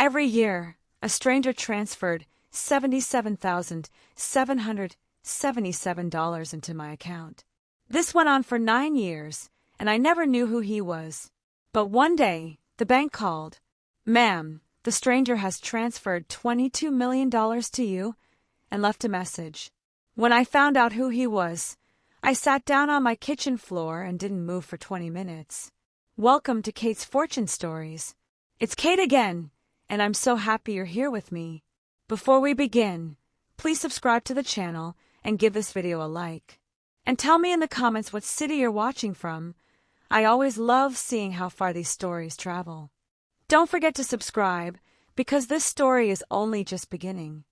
Every year, a stranger transferred $77,777 into my account. This went on for 9 years, and I never knew who he was. But one day, the bank called. "Ma'am, the stranger has transferred $22 million to you," and left a message. When I found out who he was, I sat down on my kitchen floor and didn't move for 20 minutes. Welcome to Kate's Fortune Stories. It's Kate again, and I'm so happy you're here with me. Before we begin, please subscribe to the channel and give this video a like. And tell me in the comments what city you're watching from. I always love seeing how far these stories travel. Don't forget to subscribe, because this story is only just beginning.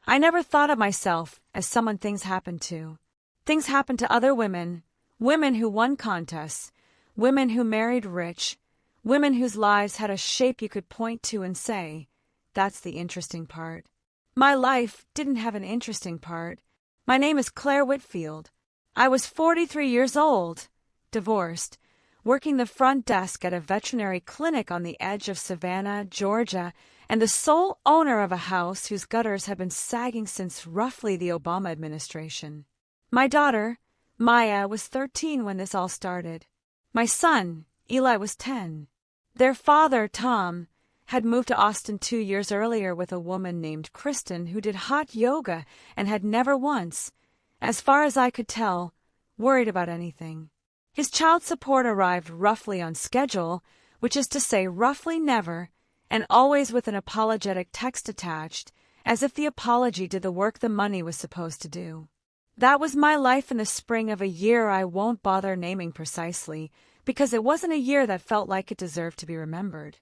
I never thought of myself as someone things happen to. Things happen to other women, women who won contests, women who married rich, women whose lives had a shape you could point to and say, "That's the interesting part." My life didn't have an interesting part. My name is Claire Whitfield. I was 43 years old, divorced, working the front desk at a veterinary clinic on the edge of Savannah, Georgia, and the sole owner of a house whose gutters had been sagging since roughly the Obama administration. My daughter, Maya, was 13 when this all started. My son, Eli, was 10. Their father, Tom, had moved to Austin 2 years earlier with a woman named Kristen who did hot yoga and had never once, as far as I could tell, worried about anything. His child support arrived roughly on schedule, which is to say roughly never, and always with an apologetic text attached, as if the apology did the work the money was supposed to do. That was my life in the spring of a year I won't bother naming precisely, because it wasn't a year that felt like it deserved to be remembered.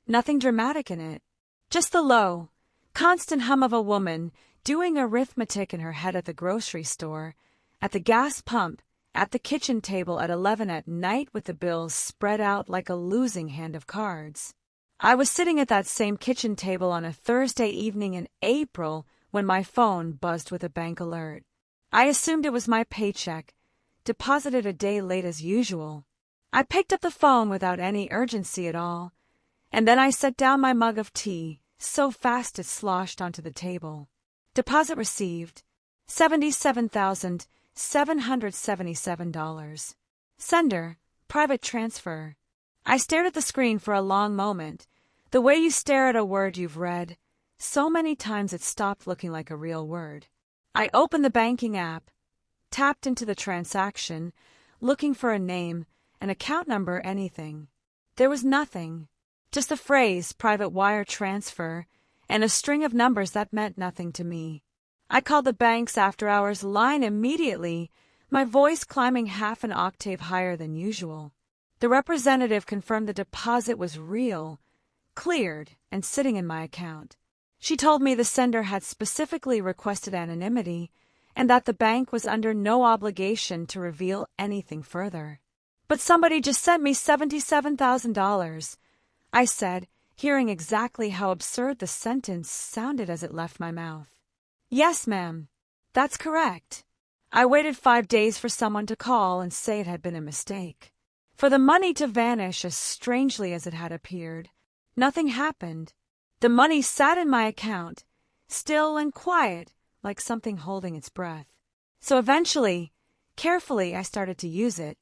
Nothing dramatic in it. Just the low, constant hum of a woman doing arithmetic in her head at the grocery store, at the gas pump, at the kitchen table at 11 at night with the bills spread out like a losing hand of cards. I was sitting at that same kitchen table on a Thursday evening in April when my phone buzzed with a bank alert. I assumed it was my paycheck, deposited a day late as usual. I picked up the phone without any urgency at all, and then I set down my mug of tea, so fast it sloshed onto the table. Deposit received, $77,777. Sender, private transfer. I stared at the screen for a long moment, the way you stare at a word you've read so many times it stopped looking like a real word. I opened the banking app, tapped into the transaction, looking for a name, an account number, anything. There was nothing, just the phrase private wire transfer and a string of numbers that meant nothing to me. I called the bank's after-hours line immediately, my voice climbing half an octave higher than usual. The representative confirmed the deposit was real, cleared, and sitting in my account. She told me the sender had specifically requested anonymity and that the bank was under no obligation to reveal anything further. "But somebody just sent me $77,000, I said, hearing exactly how absurd the sentence sounded as it left my mouth. "Yes, ma'am. That's correct." I waited 5 days for someone to call and say it had been a mistake, for the money to vanish as strangely as it had appeared. Nothing happened. The money sat in my account, still and quiet, like something holding its breath. So eventually, carefully, I started to use it.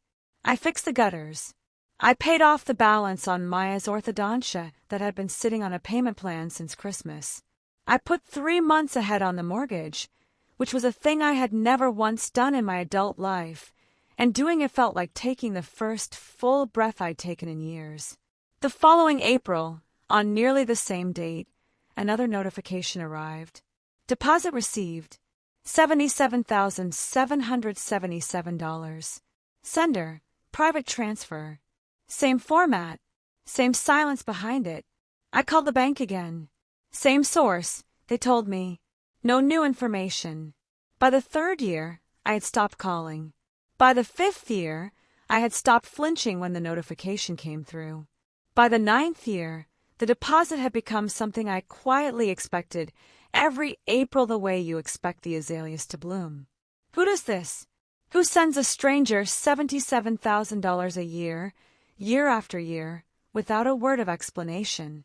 I fixed the gutters. I paid off the balance on Maya's orthodontia that had been sitting on a payment plan since Christmas. I put 3 months ahead on the mortgage, which was a thing I had never once done in my adult life, and doing it felt like taking the first full breath I'd taken in years. The following April, on nearly the same date, another notification arrived. Deposit received, $77,777. Sender, private transfer. Same format, same silence behind it. I called the bank again. Same source, they told me. No new information. By the 3rd year, I had stopped calling. By the 5th year, I had stopped flinching when the notification came through. By the 9th year, the deposit had become something I quietly expected every April the way you expect the azaleas to bloom. Who does this? Who sends a stranger $77,000 a year, year after year, without a word of explanation?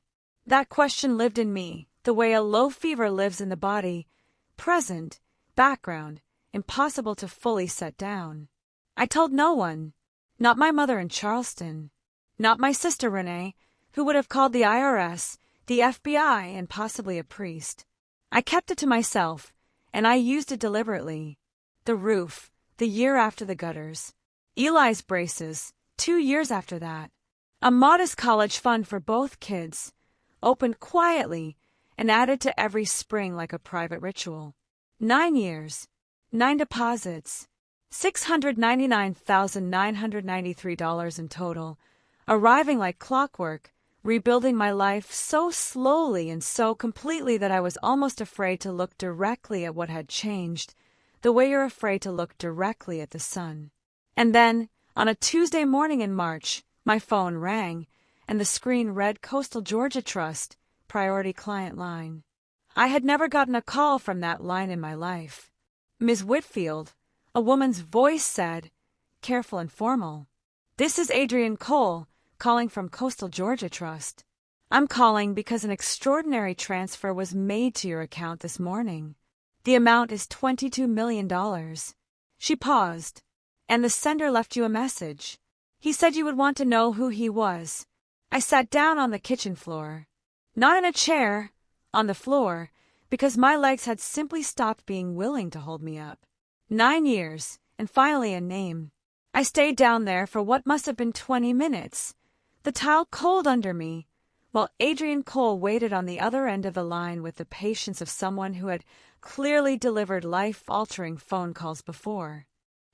That question lived in me, the way a low fever lives in the body, present, background, impossible to fully set down. I told no one, not my mother in Charleston, not my sister Renee, who would have called the IRS, the FBI, and possibly a priest. I kept it to myself, and I used it deliberately. The roof, the year after the gutters. Eli's braces, 2 years after that. A modest college fund for both kids, opened quietly and added to every spring like a private ritual. 9 years, 9 deposits, $699,993 in total, arriving like clockwork, rebuilding my life so slowly and so completely that I was almost afraid to look directly at what had changed, the way you're afraid to look directly at the sun. And then, on a Tuesday morning in March, my phone rang, and the screen read Coastal Georgia Trust, priority client line. I had never gotten a call from that line in my life. Ms. Whitfield, a woman's voice said, careful and formal, "This is Adrienne Cole, calling from Coastal Georgia Trust. I'm calling because an extraordinary transfer was made to your account this morning. The amount is $22 million. She paused, and the sender left you a message. He said you would want to know who he was. I sat down on the kitchen floor. Not in a chair, on the floor, because my legs had simply stopped being willing to hold me up. 9 years, and finally a name. I stayed down there for what must have been 20 minutes, the tile cold under me, while Adrienne Cole waited on the other end of the line with the patience of someone who had clearly delivered life-altering phone calls before.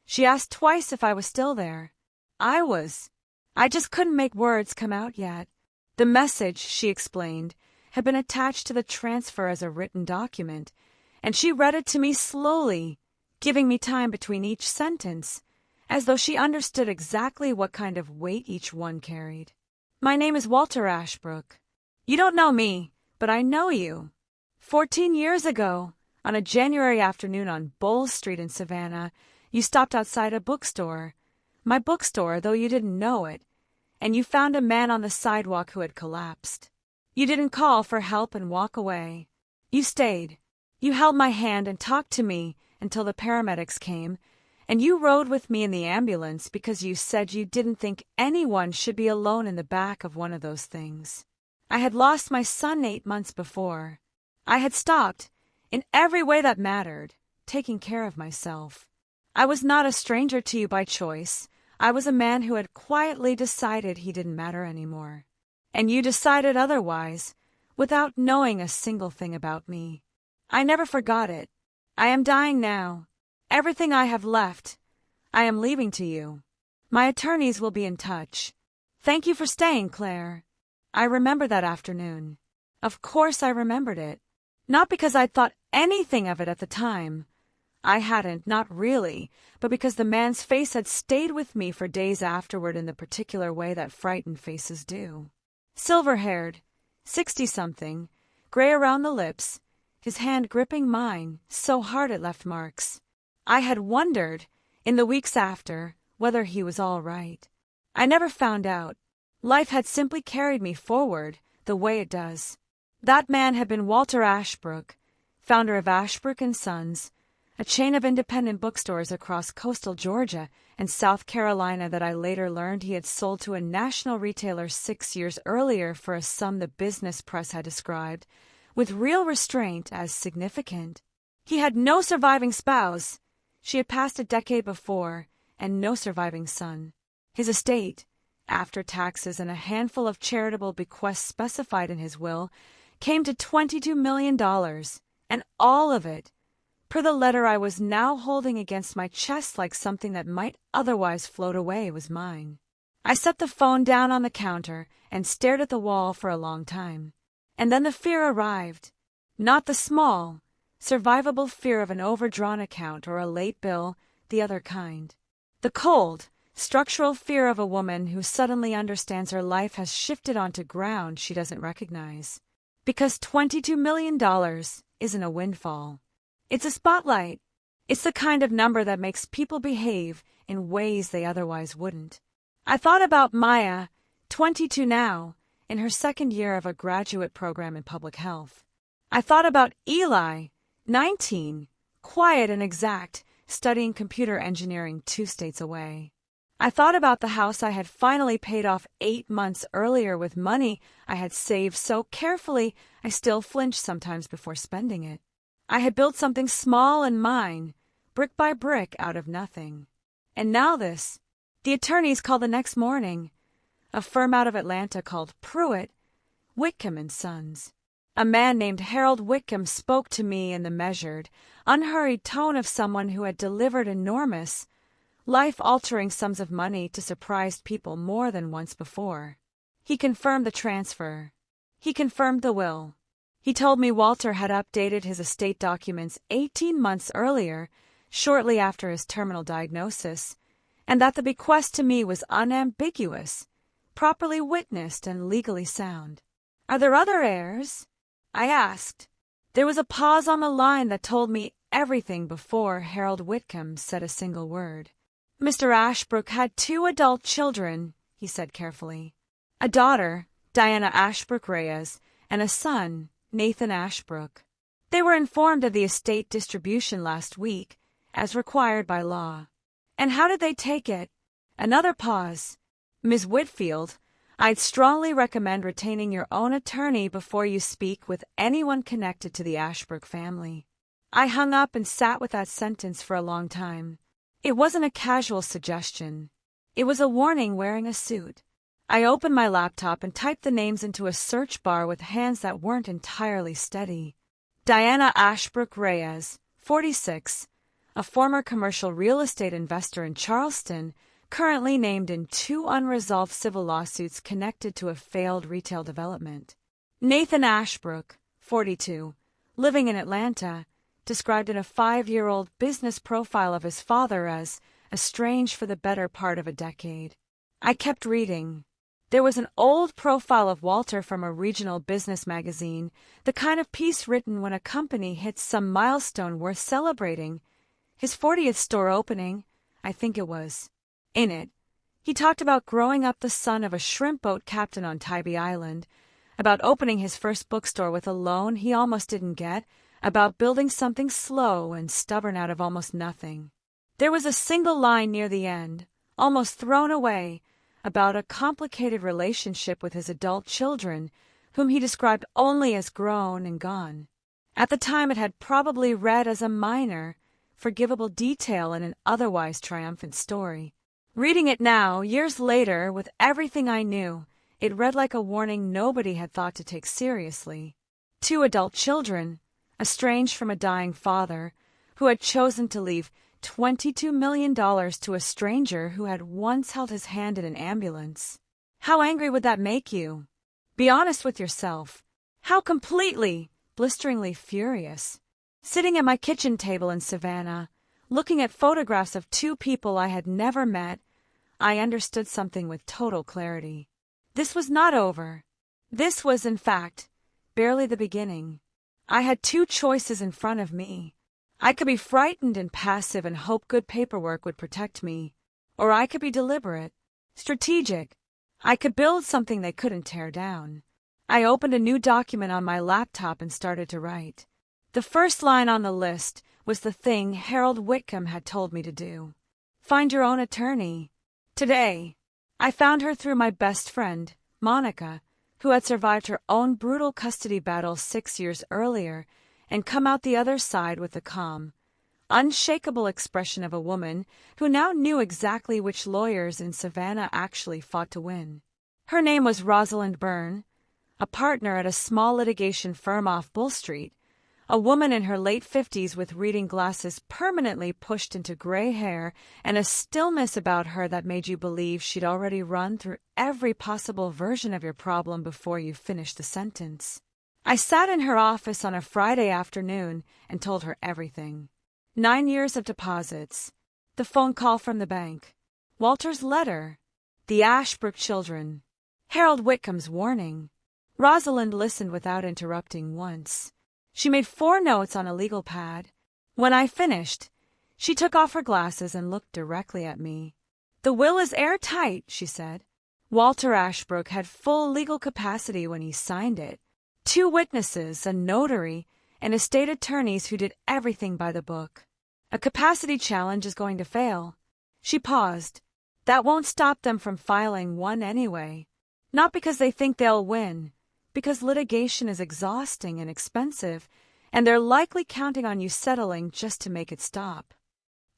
She asked twice if I was still there. I was. I just couldn't make words come out yet. The message, she explained, had been attached to the transfer as a written document, and she read it to me slowly, giving me time between each sentence, as though she understood exactly what kind of weight each one carried. My name is Walter Ashbrook. You don't know me, but I know you. 14 years ago, on a January afternoon on Bowles Street in Savannah, you stopped outside a bookstore, my bookstore, though you didn't know it, and you found a man on the sidewalk who had collapsed. You didn't call for help and walk away. You stayed. You held my hand and talked to me until the paramedics came, and you rode with me in the ambulance because you said you didn't think anyone should be alone in the back of one of those things. I had lost my son 8 months before. I had stopped, in every way that mattered, taking care of myself. I was not a stranger to you by choice. I was a man who had quietly decided he didn't matter anymore. And you decided otherwise, without knowing a single thing about me. I never forgot it. I am dying now. Everything I have left, I am leaving to you. My attorneys will be in touch. Thank you for staying, Claire. I remember that afternoon. Of course I remembered it. Not because I'd thought anything of it at the time. I hadn't, not really, but because the man's face had stayed with me for days afterward in the particular way that frightened faces do. Silver-haired, 60-something, gray around the lips, his hand gripping mine, so hard it left marks. I had wondered, in the weeks after, whether he was all right. I never found out. Life had simply carried me forward, the way it does. That man had been Walter Ashbrook, founder of Ashbrook & Sons, a chain of independent bookstores across coastal Georgia and South Carolina that I later learned he had sold to a national retailer 6 years earlier for a sum the business press had described, with real restraint, as significant. He had no surviving spouse. She had passed a decade before, and no surviving son. His estate, after taxes and a handful of charitable bequests specified in his will, came to $22 million, and all of it, per the letter I was now holding against my chest like something that might otherwise float away, was mine. I set the phone down on the counter and stared at the wall for a long time. And then the fear arrived. Not the small, survivable fear of an overdrawn account or a late bill, the other kind. The cold, structural fear of a woman who suddenly understands her life has shifted onto ground she doesn't recognize. Because $22 million isn't a windfall. It's a spotlight. It's the kind of number that makes people behave in ways they otherwise wouldn't. I thought about Maya, 22 now, in her second year of a graduate program in public health. I thought about Eli, 19, quiet and exact, studying computer engineering 2 states away. I thought about the house I had finally paid off 8 months earlier with money I had saved so carefully I still flinch sometimes before spending it. I had built something small and mine, brick by brick, out of nothing. And now this. The attorneys called the next morning. A firm out of Atlanta called Pruitt, Whitcomb and Sons. A man named Harold Whitcomb spoke to me in the measured, unhurried tone of someone who had delivered enormous, life-altering sums of money to surprised people more than once before. He confirmed the transfer. He confirmed the will. He told me Walter had updated his estate documents 18 months earlier, shortly after his terminal diagnosis, and that the bequest to me was unambiguous, properly witnessed, and legally sound. "Are there other heirs?" I asked. There was a pause on the line that told me everything before Harold Whitcomb said a single word. "Mr. Ashbrook had 2 adult children," he said carefully. "A daughter, Diana Ashbrook Reyes, and a son, Nathan Ashbrook. They were informed of the estate distribution last week, as required by law." "And how did they take it?" Another pause. "Ms. Whitfield, I'd strongly recommend retaining your own attorney before you speak with anyone connected to the Ashbrook family." I hung up and sat with that sentence for a long time. It wasn't a casual suggestion. It was a warning wearing a suit. I opened my laptop and typed the names into a search bar with hands that weren't entirely steady. Diana Ashbrook Reyes, 46, a former commercial real estate investor in Charleston, currently named in 2 unresolved civil lawsuits connected to a failed retail development. Nathan Ashbrook, 42, living in Atlanta, described in a 5-year-old business profile of his father as estranged for the better part of a decade. I kept reading. There was an old profile of Walter from a regional business magazine, the kind of piece written when a company hits some milestone worth celebrating. His 40th store opening, I think it was. In it, he talked about growing up the son of a shrimp boat captain on Tybee Island, about opening his first bookstore with a loan he almost didn't get, about building something slow and stubborn out of almost nothing. There was a single line near the end, almost thrown away, about a complicated relationship with his adult children, whom he described only as grown and gone. At the time it had probably read as a minor, forgivable detail in an otherwise triumphant story. Reading it now, years later, with everything I knew, it read like a warning nobody had thought to take seriously. 2 adult children, estranged from a dying father, who had chosen to leave $22 million to a stranger who had once held his hand in an ambulance. How angry would that make you? Be honest with yourself. How completely, blisteringly furious. Sitting at my kitchen table in Savannah, looking at photographs of 2 people I had never met, I understood something with total clarity. This was not over. This was, in fact, barely the beginning. I had 2 choices in front of me. I could be frightened and passive and hope good paperwork would protect me, or I could be deliberate, strategic. I could build something they couldn't tear down. I opened a new document on my laptop and started to write. The first line on the list was the thing Harold Whitcomb had told me to do. Find your own attorney. Today, I found her through my best friend, Monica, who had survived her own brutal custody battle 6 years earlier and come out the other side with the calm, unshakable expression of a woman who now knew exactly which lawyers in Savannah actually fought to win. Her name was Rosalind Byrne, a partner at a small litigation firm off Bull Street, a woman in her late 50s with reading glasses permanently pushed into gray hair and a stillness about her that made you believe she'd already run through every possible version of your problem before you finished the sentence. I sat in her office on a Friday afternoon and told her everything. 9 years of deposits, the phone call from the bank, Walter's letter, the Ashbrook children, Harold Whitcomb's warning. Rosalind listened without interrupting once. She made 4 notes on a legal pad. When I finished, she took off her glasses and looked directly at me. "The will is airtight," she said. Walter Ashbrook had full legal capacity when he signed it. 2 witnesses, a notary, and estate attorneys who did everything by the book. A capacity challenge is going to fail. She paused. That won't stop them from filing one anyway. Not because they think they'll win, because litigation is exhausting and expensive, and they're likely counting on you settling just to make it stop.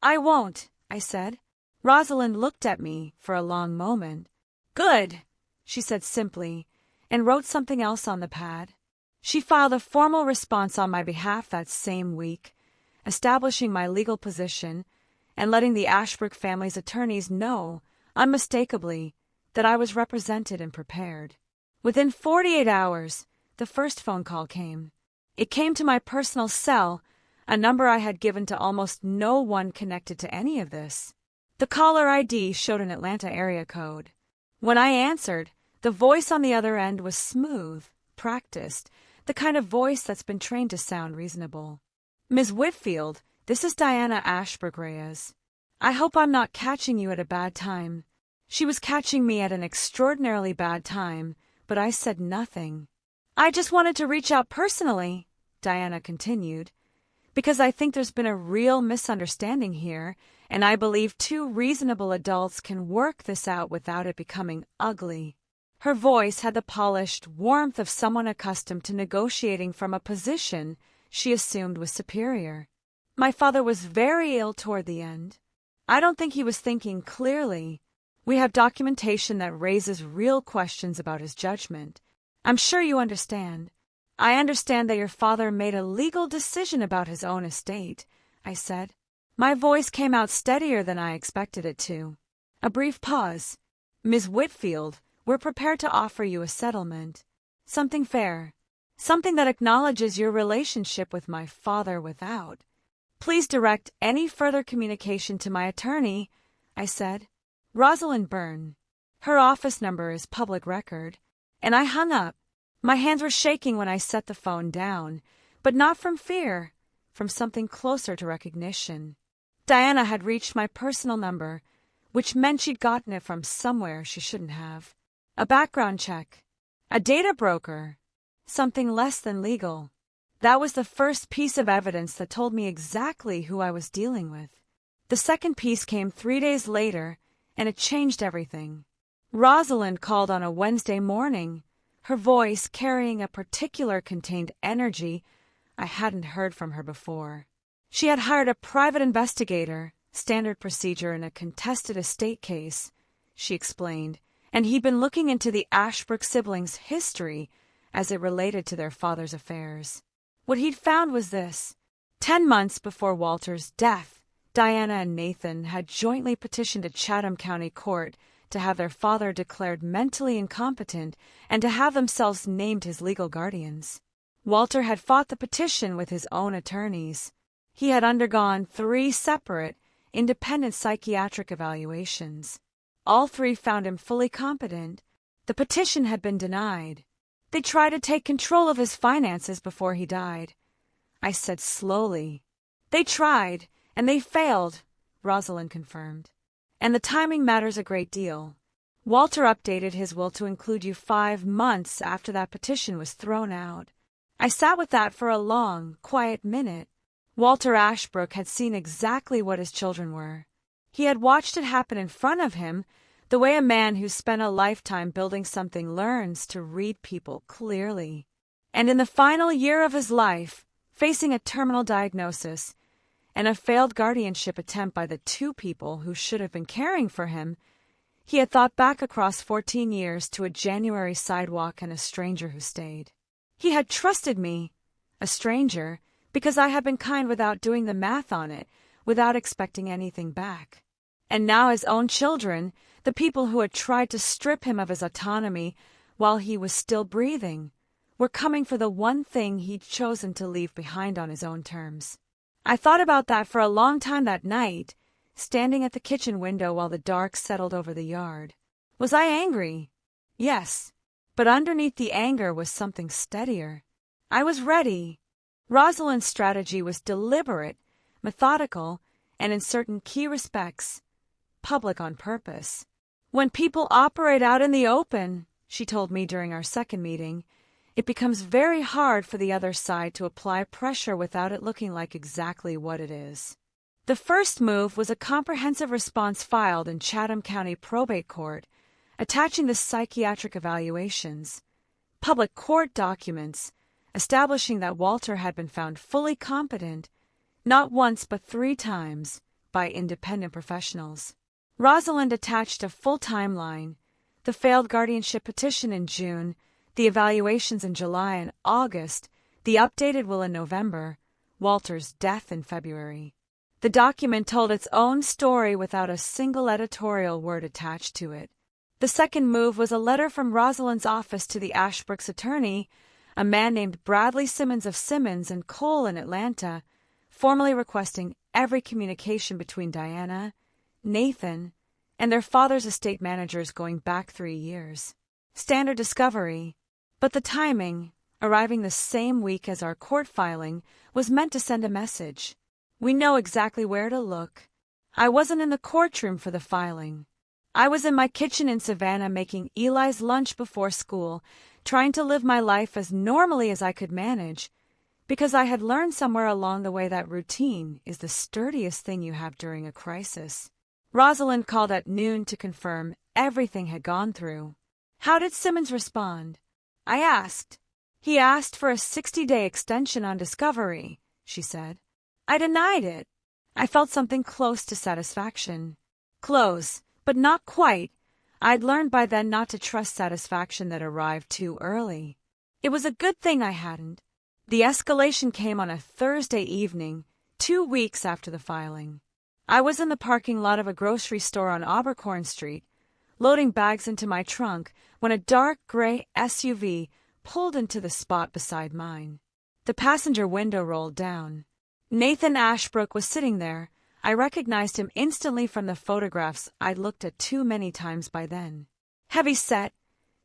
I won't, I said. Rosalind looked at me for a long moment. Good, she said simply, and wrote something else on the pad. She filed a formal response on my behalf that same week, establishing my legal position and letting the Ashbrook family's attorneys know, unmistakably, that I was represented and prepared. Within 48 hours, the first phone call came. It came to my personal cell, a number I had given to almost no one connected to any of this. The caller ID showed an Atlanta area code. When I answered, the voice on the other end was smooth, practiced, the kind of voice that's been trained to sound reasonable. Ms. Whitfield, this is Diana Ashbrook Reyes. I hope I'm not catching you at a bad time. She was catching me at an extraordinarily bad time, but I said nothing. I just wanted to reach out personally, Diana continued, because I think there's been a real misunderstanding here, and I believe 2 reasonable adults can work this out without it becoming ugly. Her voice had the polished warmth of someone accustomed to negotiating from a position she assumed was superior. My father was very ill toward the end. I don't think he was thinking clearly. We have documentation that raises real questions about his judgment. I'm sure you understand. I understand that your father made a legal decision about his own estate, I said. My voice came out steadier than I expected it to. A brief pause. Ms. Whitfield, we're prepared to offer you a settlement. Something fair. Something that acknowledges your relationship with my father without. Please direct any further communication to my attorney, I said. Rosalind Byrne. Her office number is public record. And I hung up. My hands were shaking when I set the phone down, but not from fear, from something closer to recognition. Diana had reached my personal number, which meant she'd gotten it from somewhere she shouldn't have. A background check. A data broker. Something less than legal. That was the first piece of evidence that told me exactly who I was dealing with. The second piece came 3 days later, and it changed everything. Rosalind called on a Wednesday morning, her voice carrying a particular contained energy I hadn't heard from her before. She had hired a private investigator, standard procedure in a contested estate case, she explained, and he'd been looking into the Ashbrook siblings' history as it related to their father's affairs. What he'd found was this. 10 months before Walter's death, Diana and Nathan had jointly petitioned a Chatham County court to have their father declared mentally incompetent and to have themselves named his legal guardians. Walter had fought the petition with his own attorneys. He had undergone 3 separate, independent psychiatric evaluations. All 3 found him fully competent. The petition had been denied. They tried to take control of his finances before he died. I said slowly. They tried, and they failed, Rosalind confirmed. And the timing matters a great deal. Walter updated his will to include you 5 months after that petition was thrown out. I sat with that for a long, quiet minute. Walter Ashbrook had seen exactly what his children were. He had watched it happen in front of him, the way a man who's spent a lifetime building something learns to read people clearly. And in the final year of his life, facing a terminal diagnosis and a failed guardianship attempt by the 2 people who should have been caring for him, he had thought back across 14 years to a January sidewalk and a stranger who stayed. He had trusted me, a stranger, because I had been kind without doing the math on it, without expecting anything back. And now his own children, the people who had tried to strip him of his autonomy while he was still breathing, were coming for the one thing he'd chosen to leave behind on his own terms. I thought about that for a long time that night, standing at the kitchen window while the dark settled over the yard. Was I angry? Yes, but underneath the anger was something steadier. I was ready. Rosalind's strategy was deliberate, methodical, and in certain key respects, public on purpose. When people operate out in the open, she told me during our second meeting, it becomes very hard for the other side to apply pressure without it looking like exactly what it is. The first move was a comprehensive response filed in Chatham County Probate Court, attaching the psychiatric evaluations, public court documents, establishing that Walter had been found fully competent, not once but 3 times, by independent professionals. Rosalind attached a full timeline, the failed guardianship petition in June, the evaluations in July and August, the updated will in November, Walter's death in February. The document told its own story without a single editorial word attached to it. The second move was a letter from Rosalind's office to the Ashbrook's attorney, a man named Bradley Simmons of Simmons and Cole in Atlanta, formally requesting every communication between Diana, Nathan, and their father's estate managers going back 3 years. Standard discovery, but the timing, arriving the same week as our court filing, was meant to send a message. We know exactly where to look. I wasn't in the courtroom for the filing. I was in my kitchen in Savannah making Eli's lunch before school, trying to live my life as normally as I could manage, because I had learned somewhere along the way that routine is the sturdiest thing you have during a crisis. Rosalind called at noon to confirm everything had gone through. How did Simmons respond? I asked. He asked for a 60-day extension on discovery, she said. I denied it. I felt something close to satisfaction. Close, but not quite. I'd learned by then not to trust satisfaction that arrived too early. It was a good thing I hadn't. The escalation came on a Thursday evening, 2 weeks after the filing. I was in the parking lot of a grocery store on Abercorn Street, loading bags into my trunk, when a dark gray SUV pulled into the spot beside mine. The passenger window rolled down. Nathan Ashbrook was sitting there. I recognized him instantly from the photographs I'd looked at too many times by then. Heavy-set,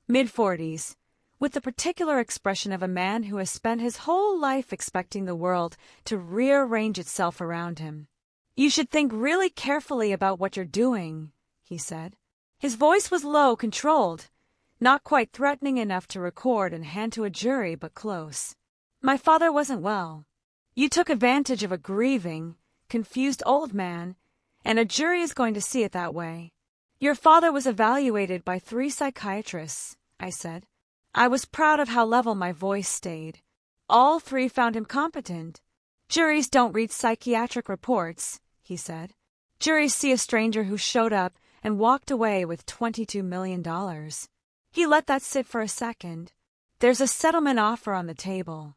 mid-40s, with the particular expression of a man who has spent his whole life expecting the world to rearrange itself around him. You should think really carefully about what you're doing, he said. His voice was low, controlled, not quite threatening enough to record and hand to a jury, but close. My father wasn't well. You took advantage of a grieving, confused old man, and a jury is going to see it that way. Your father was evaluated by 3 psychiatrists, I said. I was proud of how level my voice stayed. All 3 found him competent. Juries don't read psychiatric reports, he said. Juries see a stranger who showed up and walked away with $22 million. He let that sit for a second. There's a settlement offer on the table.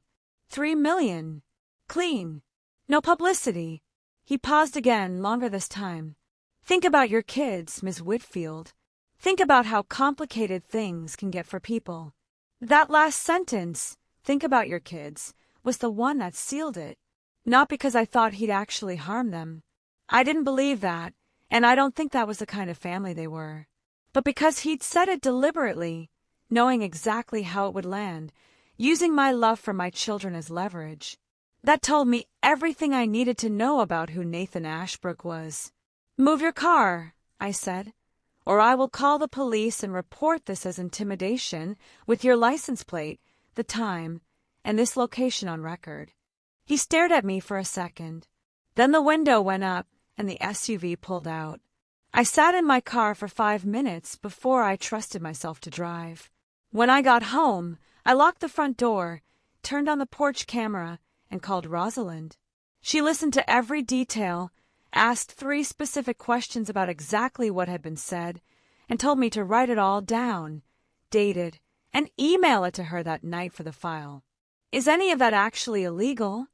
$3 million. Clean. No publicity. He paused again, longer this time. Think about your kids, Miss Whitfield. Think about how complicated things can get for people. That last sentence, think about your kids, was the one that sealed it. Not because I thought he'd actually harm them. I didn't believe that, and I don't think that was the kind of family they were. But because he'd said it deliberately, knowing exactly how it would land, using my love for my children as leverage. That told me everything I needed to know about who Nathan Ashbrook was. Move your car, I said, or I will call the police and report this as intimidation with your license plate, the time, and this location on record. He stared at me for a second. Then the window went up and the SUV pulled out. I sat in my car for 5 minutes before I trusted myself to drive. When I got home, I locked the front door, turned on the porch camera, and called Rosalind. She listened to every detail, asked 3 specific questions about exactly what had been said, and told me to write it all down, date it, and email it to her that night for the file. Is any of that actually illegal?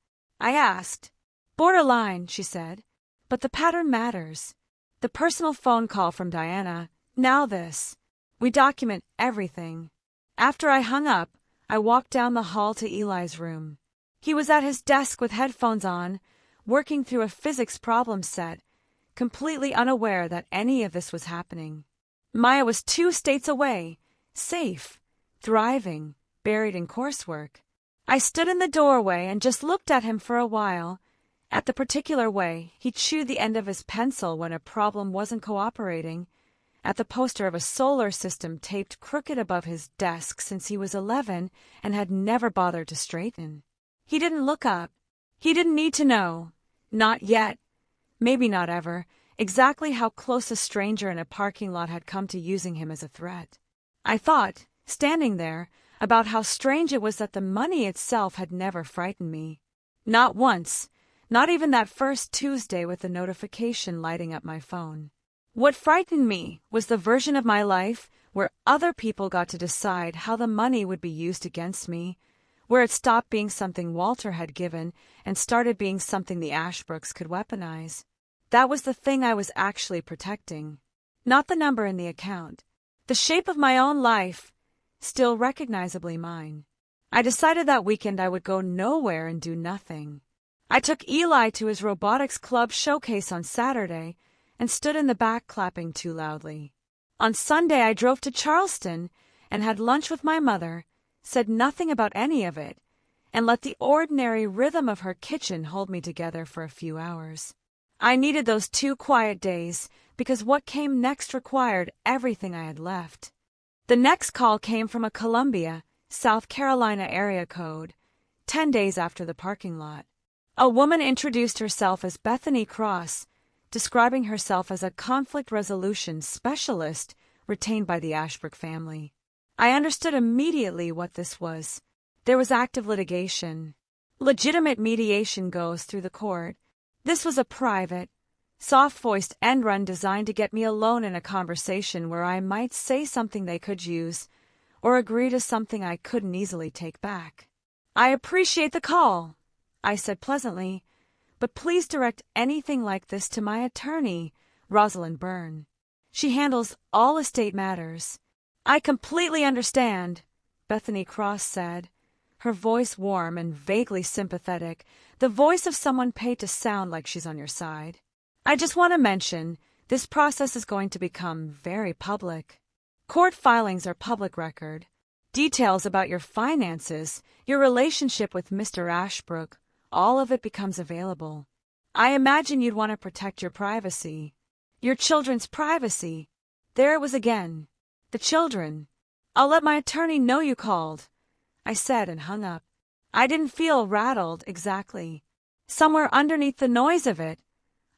I asked. Borderline, she said, but the pattern matters. The personal phone call from Diana, now this. We document everything. After I hung up, I walked down the hall to Eli's room. He was at his desk with headphones on, working through a physics problem set, completely unaware that any of this was happening. Maya was 2 states away, safe, thriving, buried in coursework. I stood in the doorway and just looked at him for a while, at the particular way he chewed the end of his pencil when a problem wasn't cooperating, at the poster of a solar system taped crooked above his desk since he was 11 and had never bothered to straighten. He didn't look up. He didn't need to know. Not yet. Maybe not ever. Exactly how close a stranger in a parking lot had come to using him as a threat. I thought, standing there, about how strange it was that the money itself had never frightened me. Not once. Not even that first Tuesday with the notification lighting up my phone. What frightened me was the version of my life where other people got to decide how the money would be used against me, where it stopped being something Walter had given and started being something the Ashbrooks could weaponize. That was the thing I was actually protecting. Not the number in the account. The shape of my own life, still recognizably mine. I decided that weekend I would go nowhere and do nothing. I took Eli to his robotics club showcase on Saturday and stood in the back clapping too loudly. On Sunday I drove to Charleston and had lunch with my mother, said nothing about any of it, and let the ordinary rhythm of her kitchen hold me together for a few hours. I needed those 2 quiet days because what came next required everything I had left. The next call came from a Columbia, South Carolina area code, 10 days after the parking lot. A woman introduced herself as Bethany Cross, describing herself as a conflict resolution specialist retained by the Ashbrook family. I understood immediately what this was. There was active litigation. Legitimate mediation goes through the court. This was a private, soft-voiced end-run designed to get me alone in a conversation where I might say something they could use or agree to something I couldn't easily take back. "I appreciate the call," I said pleasantly, "but please direct anything like this to my attorney, Rosalind Byrne. She handles all estate matters." "I completely understand," Bethany Cross said, her voice warm and vaguely sympathetic, the voice of someone paid to sound like she's on your side. "I just want to mention, this process is going to become very public. Court filings are public record. Details about your finances, your relationship with Mr. Ashbrook, all of it becomes available. I imagine you'd want to protect your privacy. Your children's privacy." There it was again. The children. "I'll let my attorney know you called," I said and hung up. I didn't feel rattled exactly. Somewhere underneath the noise of it,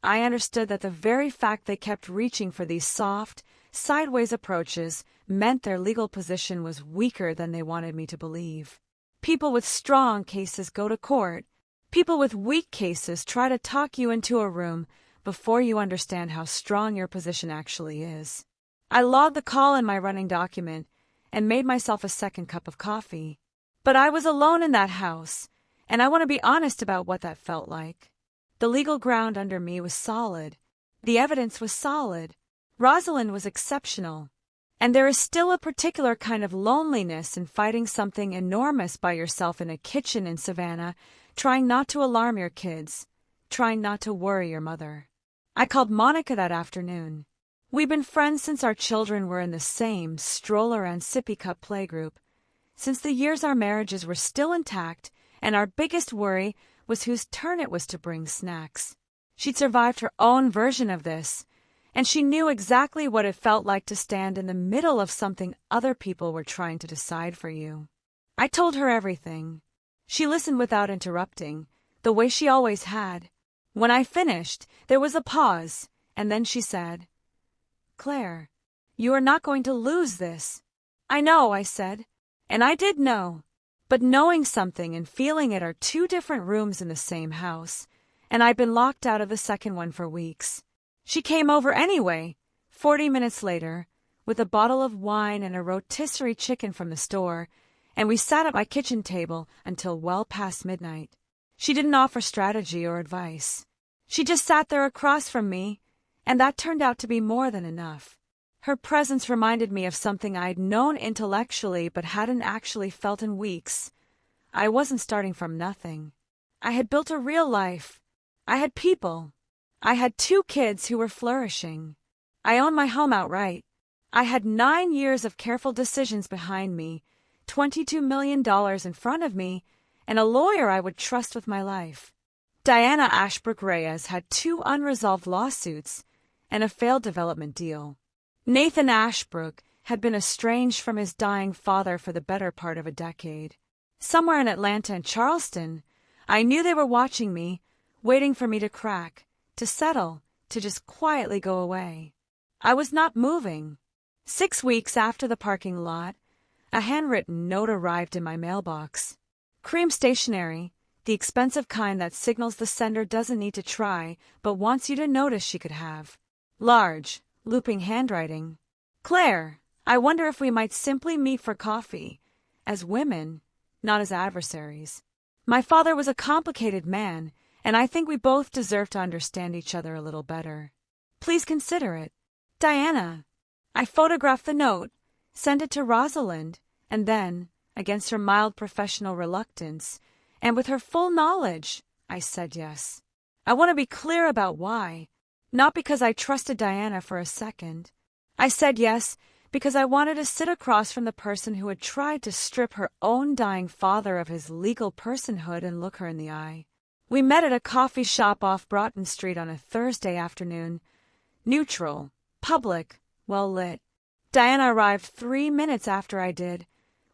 I understood that the very fact they kept reaching for these soft, sideways approaches meant their legal position was weaker than they wanted me to believe. People with strong cases go to court. People with weak cases try to talk you into a room before you understand how strong your position actually is. I logged the call in my running document and made myself a second cup of coffee. But I was alone in that house, and I want to be honest about what that felt like. The legal ground under me was solid. The evidence was solid. Rosalind was exceptional. And there is still a particular kind of loneliness in fighting something enormous by yourself in a kitchen in Savannah, trying not to alarm your kids, trying not to worry your mother. I called Monica that afternoon. We've been friends since our children were in the same stroller and sippy cup playgroup, since the years our marriages were still intact, and our biggest worry was whose turn it was to bring snacks. She'd survived her own version of this, and she knew exactly what it felt like to stand in the middle of something other people were trying to decide for you. I told her everything. She listened without interrupting, the way she always had. When I finished, there was a pause, and then she said, "Claire, you are not going to lose this." "I know," I said. And I did know. But knowing something and feeling it are 2 different rooms in the same house, and I'd been locked out of the second one for weeks. She came over anyway, 40 minutes later, with a bottle of wine and a rotisserie chicken from the store, and we sat at my kitchen table until well past midnight. She didn't offer strategy or advice. She just sat there across from me, and that turned out to be more than enough. Her presence reminded me of something I'd known intellectually but hadn't actually felt in weeks. I wasn't starting from nothing. I had built a real life. I had people. I had 2 kids who were flourishing. I owned my home outright. I had 9 years of careful decisions behind me, $22 million in front of me, and a lawyer I would trust with my life. Diana Ashbrook Reyes had 2 unresolved lawsuits and a failed development deal. Nathan Ashbrook had been estranged from his dying father for the better part of a decade. Somewhere in Atlanta and Charleston, I knew they were watching me, waiting for me to crack, to settle, to just quietly go away. I was not moving. 6 weeks after the parking lot, a handwritten note arrived in my mailbox. Cream stationery, the expensive kind that signals the sender doesn't need to try but wants you to notice she could have. Large, looping handwriting. Claire, I wonder if we might simply meet for coffee, as women, not as adversaries. My father was a complicated man, and I think we both deserve to understand each other a little better. Please consider it. Diana. I photographed the note, sent it to Rosalind, and then, against her mild professional reluctance, and with her full knowledge, I said yes. I want to be clear about why, not because I trusted Diana for a second. I said yes because I wanted to sit across from the person who had tried to strip her own dying father of his legal personhood and look her in the eye. We met at a coffee shop off Broughton Street on a Thursday afternoon. Neutral, public, well-lit. Diana arrived 3 minutes after I did,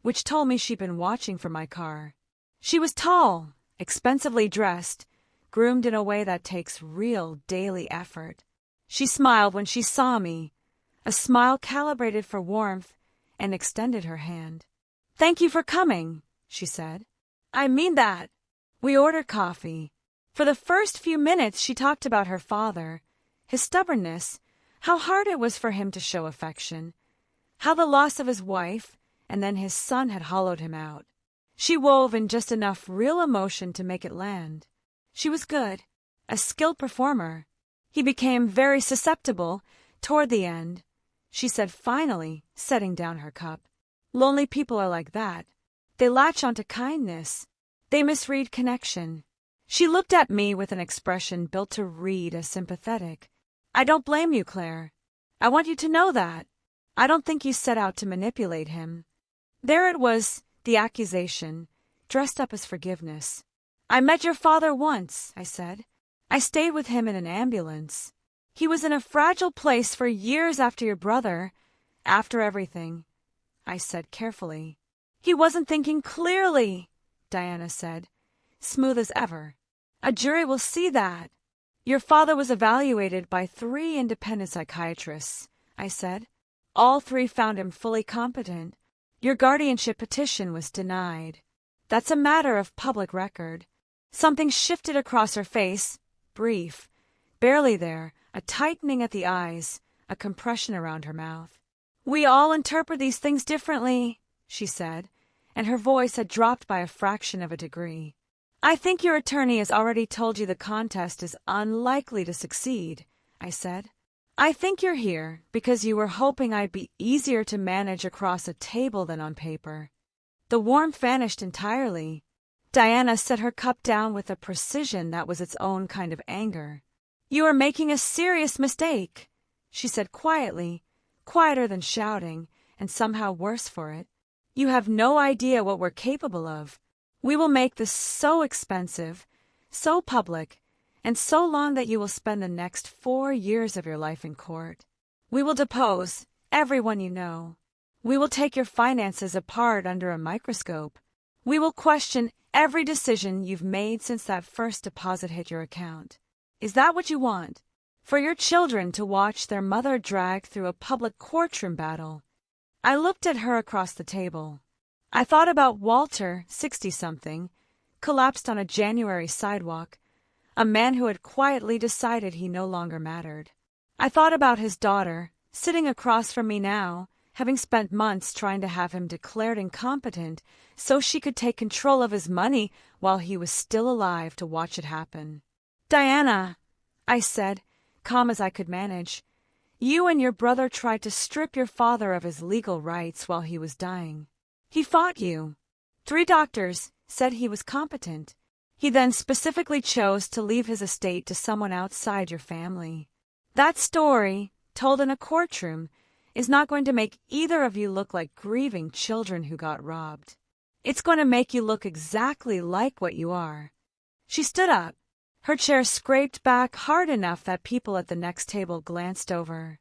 which told me she'd been watching from my car. She was tall, expensively dressed, groomed in a way that takes real daily effort. She smiled when she saw me, a smile calibrated for warmth, and extended her hand. "Thank you for coming," she said. "I mean that." We ordered coffee. For the first few minutes she talked about her father, his stubbornness, how hard it was for him to show affection, how the loss of his wife and then his son had hollowed him out. She wove in just enough real emotion to make it land. She was good, a skilled performer. He became very susceptible toward the end, she said finally, setting down her cup. Lonely people are like that. They latch onto kindness. They misread connection. She looked at me with an expression built to read as sympathetic. "I don't blame you, Claire. I want you to know that. I don't think you set out to manipulate him." There it was, the accusation, dressed up as forgiveness. "I met your father once," I said. "I stayed with him in an ambulance. He was in a fragile place for years after your brother, after everything," I said carefully. "He wasn't thinking clearly," Diana said, smooth as ever. "A jury will see that." "Your father was evaluated by 3 independent psychiatrists," I said. "All 3 found him fully competent. Your guardianship petition was denied. That's a matter of public record." Something shifted across her face, brief, barely there, a tightening at the eyes, a compression around her mouth. "We all interpret these things differently," she said, and her voice had dropped by a fraction of a degree. "I think your attorney has already told you the contest is unlikely to succeed," I said. "I think you're here because you were hoping I'd be easier to manage across a table than on paper." The warmth vanished entirely. Diana set her cup down with a precision that was its own kind of anger. "You are making a serious mistake," she said quietly, quieter than shouting, and somehow worse for it. "You have no idea what we're capable of. We will make this so expensive, so public, and so long that you will spend the next 4 years of your life in court. We will depose everyone you know. We will take your finances apart under a microscope. We will question every decision you've made since that first deposit hit your account. Is that what you want? For your children to watch their mother dragged through a public courtroom battle?" I looked at her across the table. I thought about Walter, 60-something, collapsed on a January sidewalk, a man who had quietly decided he no longer mattered. I thought about his daughter, sitting across from me now, having spent months trying to have him declared incompetent so she could take control of his money while he was still alive to watch it happen. "Diana," I said, calm as I could manage, "you and your brother tried to strip your father of his legal rights while he was dying. He fought you. 3 doctors said he was competent. He then specifically chose to leave his estate to someone outside your family. That story, told in a courtroom, is not going to make either of you look like grieving children who got robbed. It's going to make you look exactly like what you are." She stood up. Her chair scraped back hard enough that people at the next table glanced over.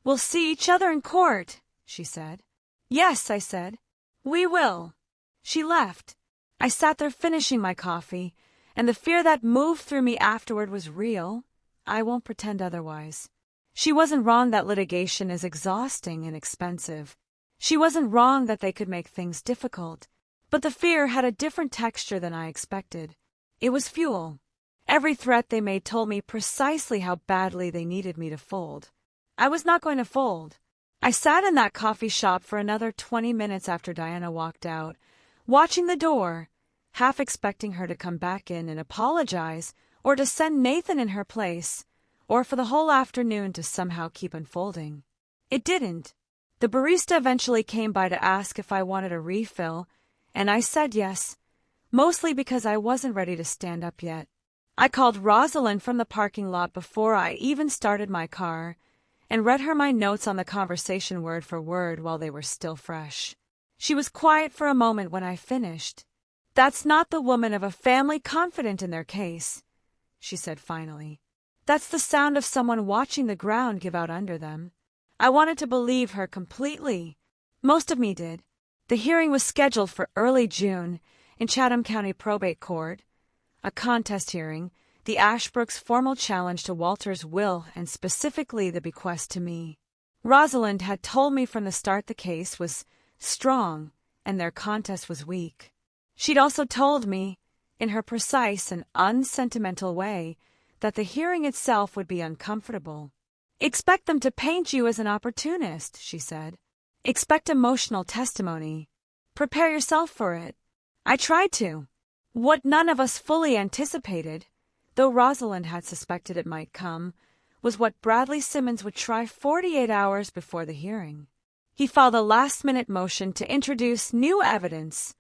"We'll see each other in court," she said. "Yes," I said. "We will." She left. I sat there finishing my coffee, and the fear that moved through me afterward was real. I won't pretend otherwise. She wasn't wrong that litigation is exhausting and expensive. She wasn't wrong that they could make things difficult. But the fear had a different texture than I expected. It was fuel. Every threat they made told me precisely how badly they needed me to fold. I was not going to fold. I sat in that coffee shop for another 20 minutes after Diana walked out, watching the door, half expecting her to come back in and apologize, or to send Nathan in her place, or for the whole afternoon to somehow keep unfolding. It didn't. The barista eventually came by to ask if I wanted a refill, and I said yes, mostly because I wasn't ready to stand up yet. I called Rosalind from the parking lot before I even started my car, and read her my notes on the conversation word for word while they were still fresh. She was quiet for a moment when I finished. "That's not the woman of a family confident in their case," she said finally. "That's the sound of someone watching the ground give out under them." I wanted to believe her completely. Most of me did. The hearing was scheduled for early June in Chatham County Probate Court, a contest hearing, the Ashbrooks' formal challenge to Walter's will and specifically the bequest to me. Rosalind had told me from the start the case was strong and their contest was weak. She'd also told me, in her precise and unsentimental way, that the hearing itself would be uncomfortable. "Expect them to paint you as an opportunist," she said. "Expect emotional testimony. Prepare yourself for it." I tried to. What none of us fully anticipated, though Rosalind had suspected it might come, was what Bradley Simmons would try 48 hours before the hearing. He filed a last-minute motion to introduce new evidence.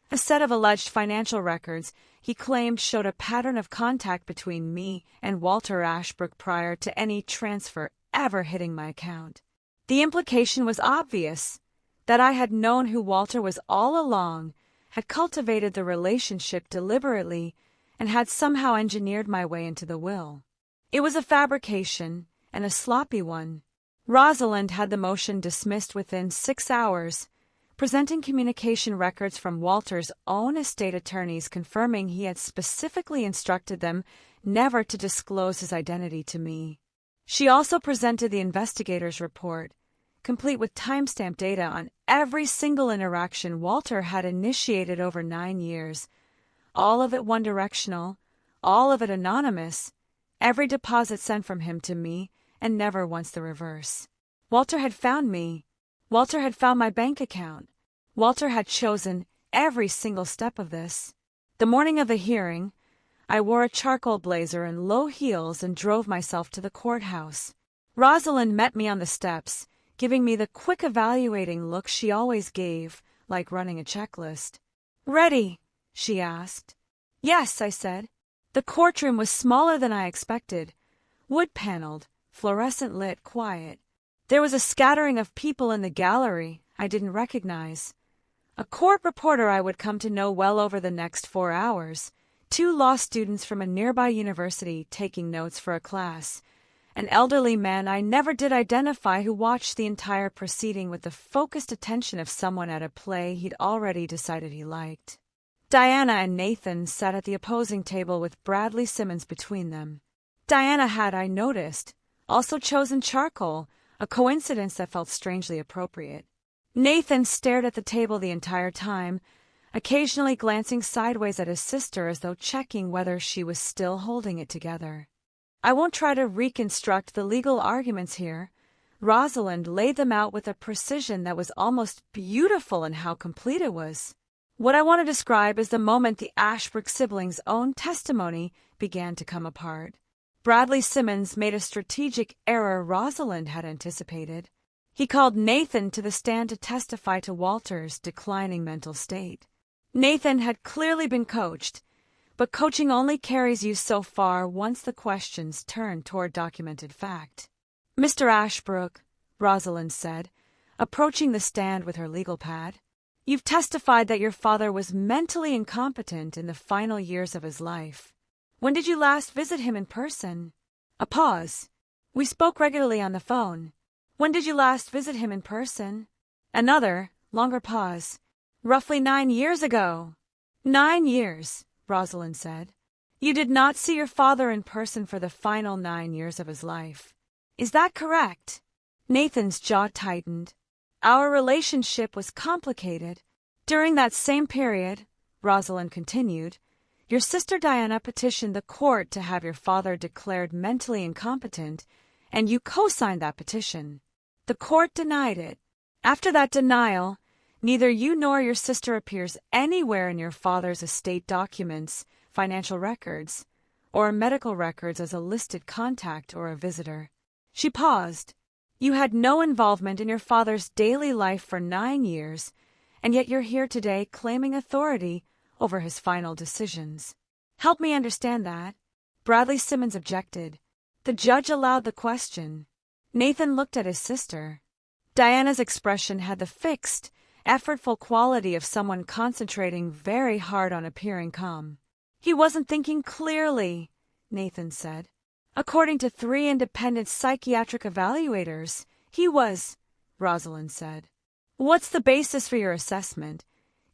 A set of alleged financial records he claimed showed a pattern of contact between me and Walter Ashbrook prior to any transfer ever hitting my account. The implication was obvious, that I had known who Walter was all along, had cultivated the relationship deliberately, and had somehow engineered my way into the will. It was a fabrication, and a sloppy one. Rosalind had the motion dismissed within 6 hours, presenting communication records from Walter's own estate attorneys confirming he had specifically instructed them never to disclose his identity to me. She also presented the investigator's report, complete with timestamp data on every single interaction Walter had initiated over 9 years, all of it one-directional, all of it anonymous, every deposit sent from him to me, and never once the reverse. Walter had found me. Walter had found my bank account. Walter had chosen every single step of this. The morning of the hearing, I wore a charcoal blazer and low heels and drove myself to the courthouse. Rosalind met me on the steps, giving me the quick evaluating look she always gave, like running a checklist. "Ready?" she asked. "Yes," I said. The courtroom was smaller than I expected, wood-paneled, fluorescent-lit, quiet. There was a scattering of people in the gallery I didn't recognize. A court reporter I would come to know well over the next 4 hours, 2 law students from a nearby university taking notes for a class, an elderly man I never did identify who watched the entire proceeding with the focused attention of someone at a play he'd already decided he liked. Diana and Nathan sat at the opposing table with Bradley Simmons between them. Diana had, I noticed, also chosen charcoal, a coincidence that felt strangely appropriate. Nathan stared at the table the entire time, occasionally glancing sideways at his sister as though checking whether she was still holding it together. I won't try to reconstruct the legal arguments here. Rosalind laid them out with a precision that was almost beautiful in how complete it was. What I want to describe is the moment the Ashbrook siblings' own testimony began to come apart. Bradley Simmons made a strategic error Rosalind had anticipated. He called Nathan to the stand to testify to Walter's declining mental state. Nathan had clearly been coached, but coaching only carries you so far once the questions turn toward documented fact. "Mr. Ashbrook," Rosalind said, approaching the stand with her legal pad, "you've testified that your father was mentally incompetent in the final years of his life. When did you last visit him in person?" A pause. "We spoke regularly on the phone. When did you last visit him in person? Another, longer pause. Roughly 9 years ago. 9 years, Rosalind said. You did not see your father in person for the final 9 years of his life. Is that correct? Nathan's jaw tightened. Our relationship was complicated. During that same period, Rosalind continued, your sister Diana petitioned the court to have your father declared mentally incompetent, and you co-signed that petition. The court denied it. After that denial, neither you nor your sister appears anywhere in your father's estate documents, financial records, or medical records as a listed contact or a visitor. She paused. You had no involvement in your father's daily life for 9 years, and yet you're here today claiming authority over his final decisions. Help me understand that. Bradley Simmons objected. The judge allowed the question. Nathan looked at his sister. Diana's expression had the fixed, effortful quality of someone concentrating very hard on appearing calm. He wasn't thinking clearly, Nathan said. According to 3 independent psychiatric evaluators, he was, Rosalind said. What's the basis for your assessment,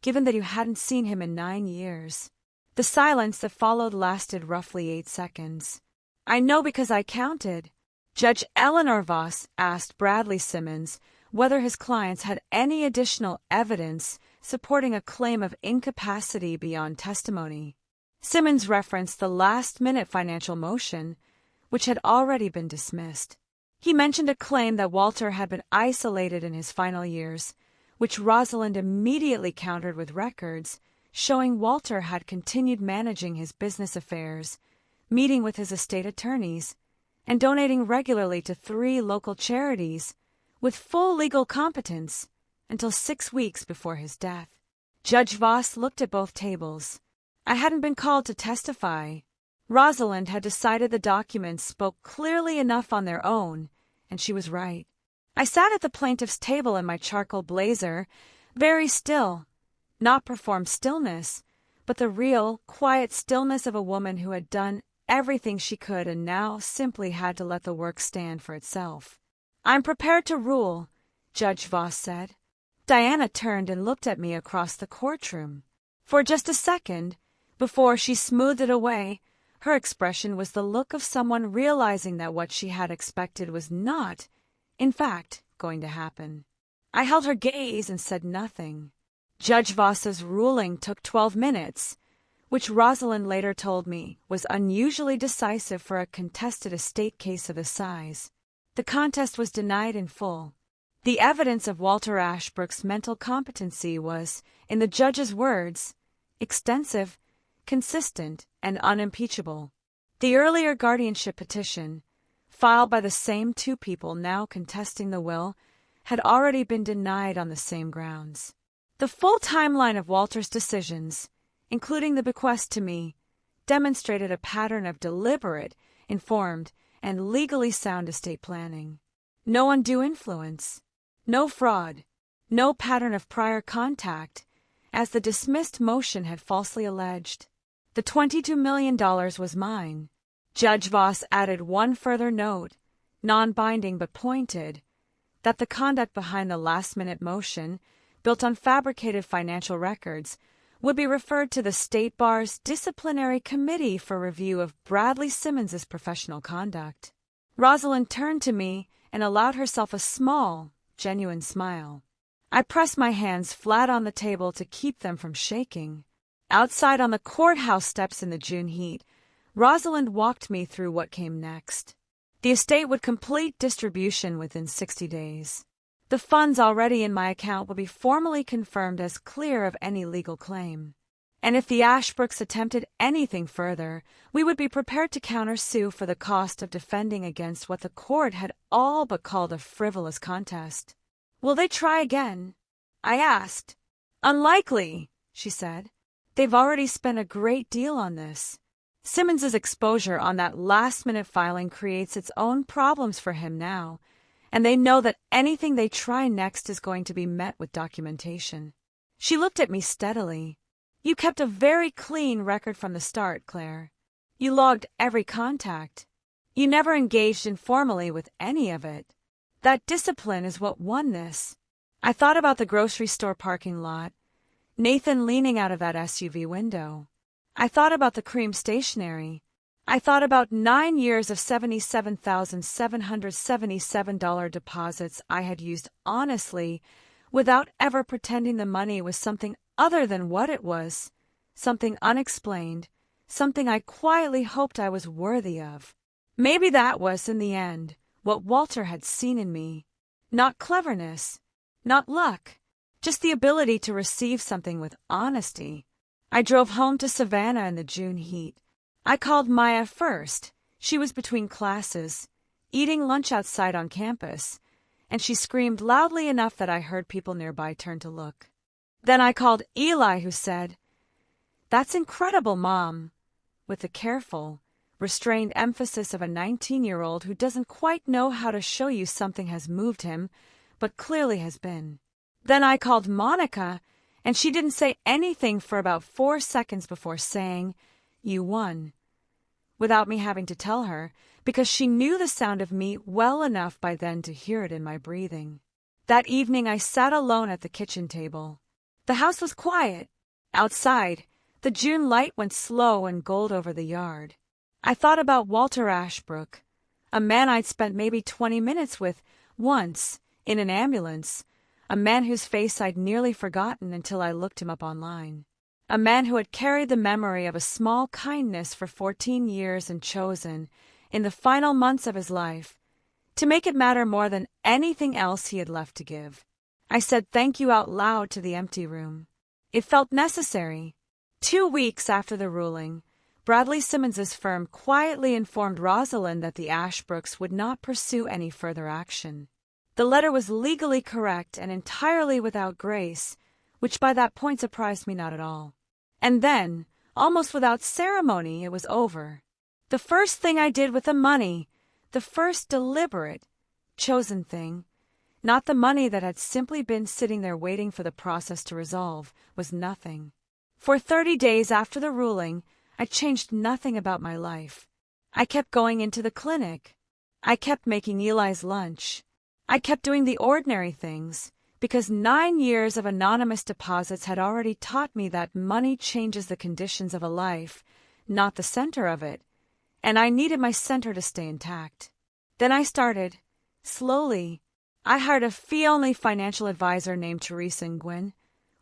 given that you hadn't seen him in 9 years? The silence that followed lasted roughly 8 seconds. I know because I counted. Judge Eleanor Voss asked Bradley Simmons whether his clients had any additional evidence supporting a claim of incapacity beyond testimony. Simmons referenced the last-minute financial motion, which had already been dismissed. He mentioned a claim that Walter had been isolated in his final years, which Rosalind immediately countered with records showing Walter had continued managing his business affairs, meeting with his estate attorneys, and donating regularly to 3 local charities with full legal competence until 6 weeks before his death. Judge Voss looked at both tables. I hadn't been called to testify. Rosalind had decided the documents spoke clearly enough on their own, and she was right. I sat at the plaintiff's table in my charcoal blazer, very still, not performed stillness, but the real, quiet stillness of a woman who had done everything she could and now simply had to let the work stand for itself. I'm prepared to rule, Judge Voss said. Diana turned and looked at me across the courtroom. For just a second, before she smoothed it away, her expression was the look of someone realizing that what she had expected was not, in fact, going to happen. I held her gaze and said nothing. Judge Voss's ruling took 12 minutes, which Rosalind later told me was unusually decisive for a contested estate case of this size. The contest was denied in full. The evidence of Walter Ashbrook's mental competency was, in the judge's words, extensive, consistent, and unimpeachable. The earlier guardianship petition, filed by the same 2 people now contesting the will, had already been denied on the same grounds. The full timeline of Walter's decisions, including the bequest to me, demonstrated a pattern of deliberate, informed, and legally sound estate planning. No undue influence, no fraud, no pattern of prior contact, as the dismissed motion had falsely alleged. The $22 million was mine. Judge Voss added one further note, non-binding but pointed, that the conduct behind the last-minute motion, built on fabricated financial records, would be referred to the State Bar's Disciplinary Committee for review of Bradley Simmons's professional conduct. Rosalind turned to me and allowed herself a small, genuine smile. I pressed my hands flat on the table to keep them from shaking. Outside on the courthouse steps in the June heat, Rosalind walked me through what came next. The estate would complete distribution within 60 days. The funds already in my account would be formally confirmed as clear of any legal claim. And if the Ashbrooks attempted anything further, we would be prepared to countersue for the cost of defending against what the court had all but called a frivolous contest. Will they try again? I asked. Unlikely, she said. They've already spent a great deal on this. Simmons's exposure on that last-minute filing creates its own problems for him now, and they know that anything they try next is going to be met with documentation. She looked at me steadily. You kept a very clean record from the start, Claire. You logged every contact. You never engaged informally with any of it. That discipline is what won this. I thought about the grocery store parking lot, Nathan leaning out of that SUV window. I thought about the cream stationery. I thought about 9 years of $77,777 deposits I had used honestly, without ever pretending the money was something other than what it was, something unexplained, something I quietly hoped I was worthy of. Maybe that was, in the end, what Walter had seen in me. Not cleverness, not luck, just the ability to receive something with honesty. I drove home to Savannah in the June heat. I called Maya first. She was between classes, eating lunch outside on campus, and she screamed loudly enough that I heard people nearby turn to look. Then I called Eli, who said, "That's incredible, Mom," with the careful, restrained emphasis of a 19-year-old who doesn't quite know how to show you something has moved him, but clearly has been. Then I called Monica, and she didn't say anything for about 4 seconds before saying, "You won," without me having to tell her, because she knew the sound of me well enough by then to hear it in my breathing. That evening I sat alone at the kitchen table. The house was quiet. Outside, the June light went slow and gold over the yard. I thought about Walter Ashbrook, a man I'd spent maybe 20 minutes with once, in an ambulance, a man whose face I'd nearly forgotten until I looked him up online. A man who had carried the memory of a small kindness for 14 years and chosen, in the final months of his life, to make it matter more than anything else he had left to give. I said thank you out loud to the empty room. It felt necessary. 2 weeks after the ruling, Bradley Simmons's firm quietly informed Rosalind that the Ashbrooks would not pursue any further action. The letter was legally correct and entirely without grace, which by that point surprised me not at all. And then, almost without ceremony, it was over. The first thing I did with the money, the first deliberate, chosen thing, not the money that had simply been sitting there waiting for the process to resolve, was nothing. For 30 days after the ruling, I changed nothing about my life. I kept going into the clinic. I kept making Eli's lunch. I kept doing the ordinary things, because 9 years of anonymous deposits had already taught me that money changes the conditions of a life, not the center of it, and I needed my center to stay intact. Then I started, slowly. I hired a fee-only financial advisor named Teresa Nguyen,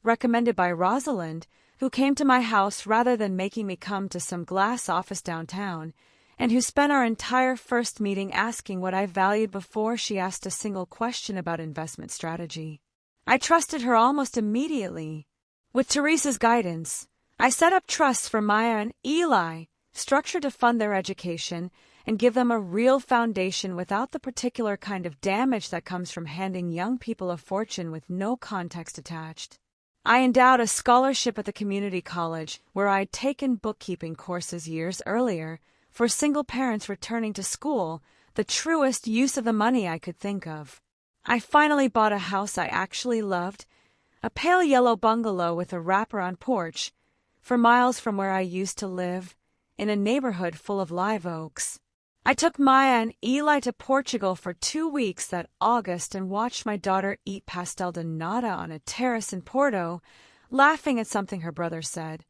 recommended by Rosalind, who came to my house rather than making me come to some glass office downtown, and who spent our entire first meeting asking what I valued before she asked a single question about investment strategy. I trusted her almost immediately. With Teresa's guidance, I set up trusts for Maya and Eli, structured to fund their education and give them a real foundation without the particular kind of damage that comes from handing young people a fortune with no context attached. I endowed a scholarship at the community college where I'd taken bookkeeping courses years earlier for single parents returning to school, the truest use of the money I could think of. I finally bought a house I actually loved, a pale yellow bungalow with a wraparound porch, for miles from where I used to live, in a neighborhood full of live oaks. I took Maya and Eli to Portugal for 2 weeks that August and watched my daughter eat pastel de nata on a terrace in Porto, laughing at something her brother said,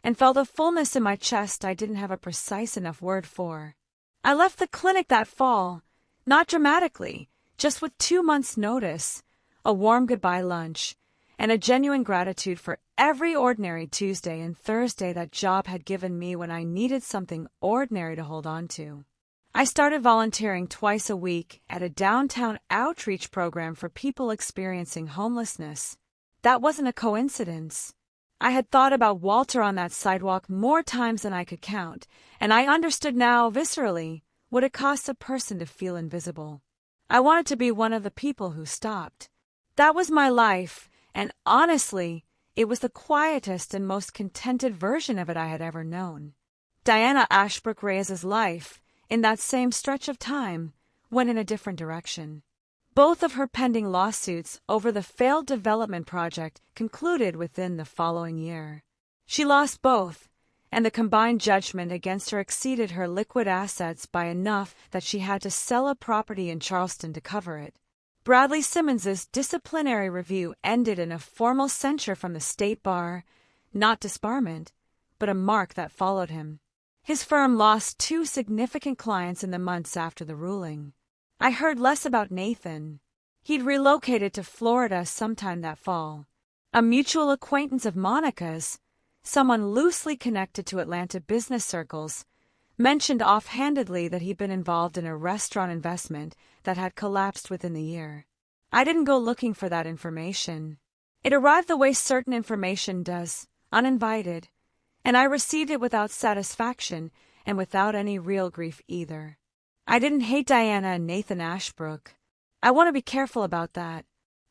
and felt a fullness in my chest I didn't have a precise enough word for. I left the clinic that fall, not dramatically, just with 2 months' notice, a warm goodbye lunch, and a genuine gratitude for every ordinary Tuesday and Thursday that job had given me when I needed something ordinary to hold on to. I started volunteering twice a week at a downtown outreach program for people experiencing homelessness. That wasn't a coincidence. I had thought about Walter on that sidewalk more times than I could count, and I understood now, viscerally, what it costs a person to feel invisible. I wanted to be one of the people who stopped. That was my life, and honestly, it was the quietest and most contented version of it I had ever known. Diana Ashbrook Reyes's life, in that same stretch of time, went in a different direction. Both of her pending lawsuits over the failed development project concluded within the following year. She lost both, and the combined judgment against her exceeded her liquid assets by enough that she had to sell a property in Charleston to cover it. Bradley Simmons's disciplinary review ended in a formal censure from the state bar, not disbarment, but a mark that followed him. His firm lost 2 significant clients in the months after the ruling. I heard less about Nathan. He'd relocated to Florida sometime that fall. A mutual acquaintance of Monica's, someone loosely connected to Atlanta business circles, mentioned offhandedly that he'd been involved in a restaurant investment that had collapsed within the year. I didn't go looking for that information. It arrived the way certain information does, uninvited, and I received it without satisfaction and without any real grief either. I didn't hate Diana and Nathan Ashbrook. I want to be careful about that.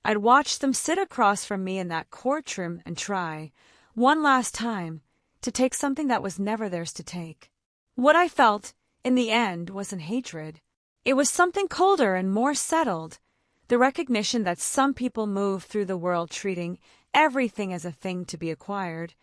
I'd watch them sit across from me in that courtroom and try, one last time, to take something that was never theirs to take. What I felt, in the end, wasn't hatred. It was something colder and more settled, the recognition that some people move through the world treating everything as a thing to be acquired,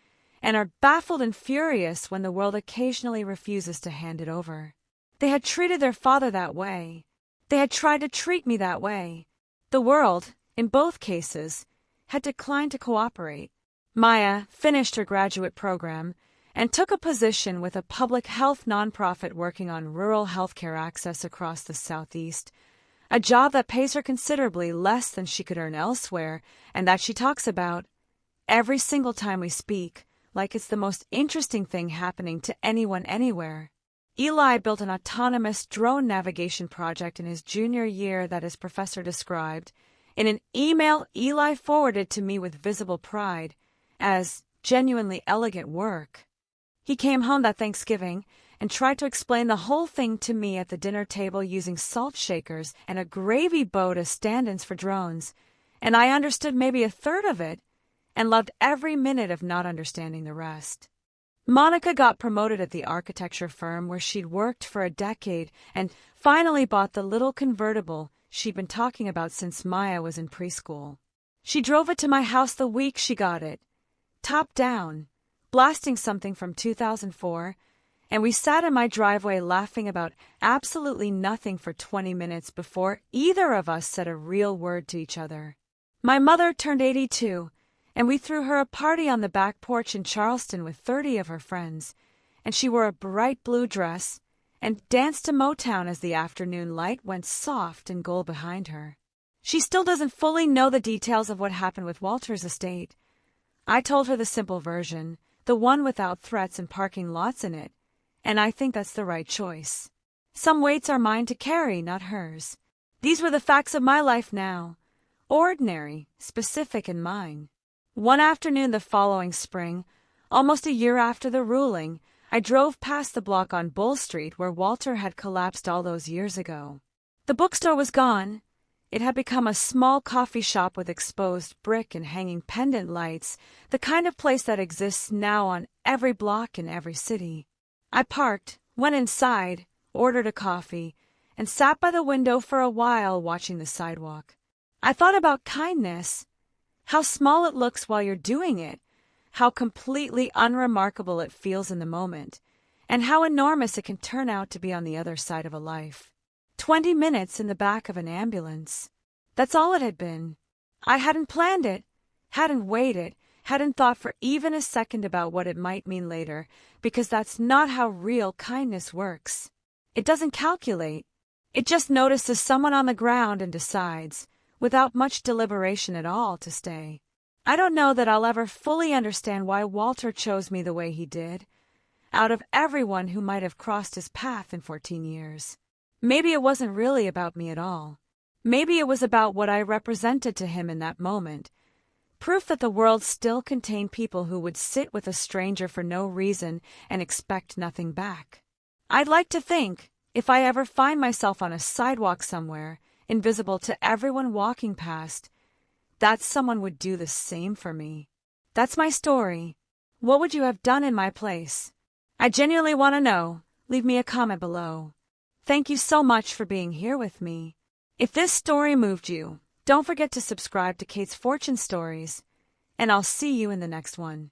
and are baffled and furious when the world occasionally refuses to hand it over. They had treated their father that way. They had tried to treat me that way. The world, in both cases, had declined to cooperate. Maya finished her graduate program and took a position with a public health nonprofit working on rural healthcare access across the Southeast, a job that pays her considerably less than she could earn elsewhere and that she talks about every single time we speak, like it's the most interesting thing happening to anyone anywhere. Eli built an autonomous drone navigation project in his junior year that his professor described, in an email Eli forwarded to me with visible pride, as genuinely elegant work. He came home that Thanksgiving and tried to explain the whole thing to me at the dinner table using salt shakers and a gravy boat as stand-ins for drones, and I understood maybe a third of it and loved every minute of not understanding the rest. Monica got promoted at the architecture firm where she'd worked for a decade and finally bought the little convertible she'd been talking about since Maya was in preschool. She drove it to my house the week she got it, top down, blasting something from 2004, and we sat in my driveway laughing about absolutely nothing for 20 minutes before either of us said a real word to each other. My mother turned 82, and we threw her a party on the back porch in Charleston with 30 of her friends, and she wore a bright blue dress and danced to Motown as the afternoon light went soft and gold behind her. She still doesn't fully know the details of what happened with Walter's estate. I told her the simple version, the one without threats and parking lots in it, and I think that's the right choice. Some weights are mine to carry, not hers. These were the facts of my life now, ordinary, specific, and mine. One afternoon the following spring, almost a year after the ruling, I drove past the block on Bull Street where Walter had collapsed all those years ago. The bookstore was gone. It had become a small coffee shop with exposed brick and hanging pendant lights, the kind of place that exists now on every block in every city. I parked, went inside, ordered a coffee, and sat by the window for a while watching the sidewalk. I thought about kindness, how small it looks while you're doing it, how completely unremarkable it feels in the moment, and how enormous it can turn out to be on the other side of a life. 20 minutes in the back of an ambulance. That's all it had been. I hadn't planned it, hadn't waited, hadn't thought for even a second about what it might mean later, because that's not how real kindness works. It doesn't calculate. It just notices someone on the ground and decides, without much deliberation at all, to stay. I don't know that I'll ever fully understand why Walter chose me the way he did, out of everyone who might have crossed his path in 14 years. Maybe it wasn't really about me at all. Maybe it was about what I represented to him in that moment. Proof that the world still contained people who would sit with a stranger for no reason and expect nothing back. I'd like to think, if I ever find myself on a sidewalk somewhere, invisible to everyone walking past, that someone would do the same for me. That's my story. What would you have done in my place? I genuinely want to know. Leave me a comment below. Thank you so much for being here with me. If this story moved you, don't forget to subscribe to Kate's Fortune Stories, and I'll see you in the next one.